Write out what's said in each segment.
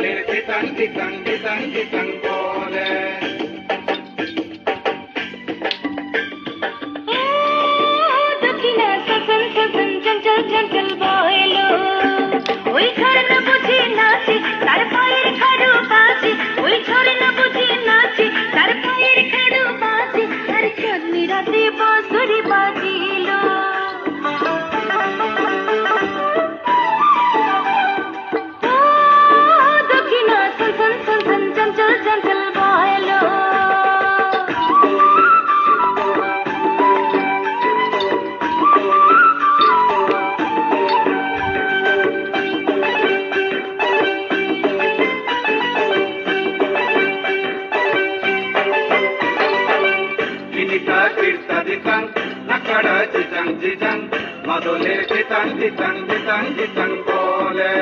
মাদলের চিতাং চিতাং চিতাং চিতাং বলে। দক্ষিণা সজন সজন চঞ্চল চঞ্চল বয়লো ওই ঝড় না বুঝি নাচে তার পায়ের খাড়ু বাজে, ওই ঝড় না বুঝি নাচে তার পায়ের খাড়ু বাজে, আর চাঁদনি রাতে বাঁশরি বাজিল। দক্ষিণা সজন সজন চঞ্চল চঞ্চল বয়লো। Ditang, nakada ditang ditang, madole ditang ditang ditang ditang bole.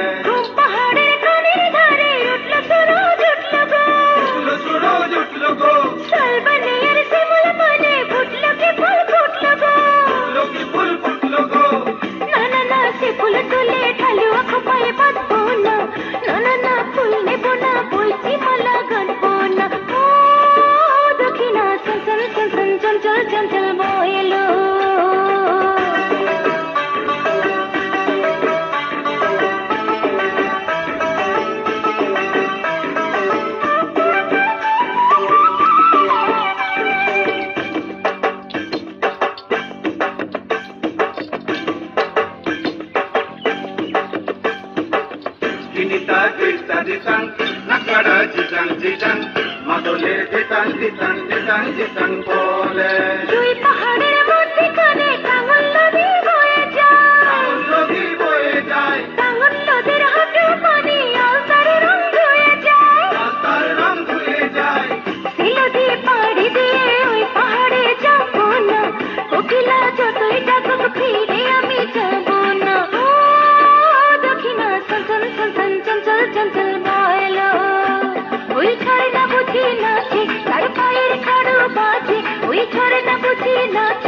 পাহাড়ের কানের ধারে উঠলো সুরজ উঠলো গো, উঠলো সুরজ উঠলো গো, শালবনে আর শিমুল বনে ফুটলো কি ফুল ফুটলো গো, ফুটলো কি ফুল ফুটলো গো। না না না সে ফুল তুলে ঢালুয়া খোপায় বাঁধবো না, না না না ফুল নেবো না বলছি মালা গাঁথবো না। ও দক্ষিণা সজন সজন চঞ্চল চঞ্চল বয়লো। Kinita kirta ditang, nakada ditang ditang, madole ditang ditang ditang ditang bole. দুই পাহাড়ের মধ্যখানে টাঙ্গল নদী বয়ে যায়, নদী বয়ে যায়, টাঙ্গল নদীর হাঁটু পানি আলতার রং ধুয়ে যায়, তার রং ধুয়ে যায়। সেই নদী পাড়ি দিয়ে ওই পাহাড়ে যাবো না, কোকিলা যতই ডাকুক ফিরে আমি যাবো না। ও দক্ষিণা সজন সজন চঞ্চল চঞ্চল বয়লো ওই ঝড় না বুঝি নাচে তার পায়ের খাড়ু বাজে, ওই ঝড় না বুঝি নাচে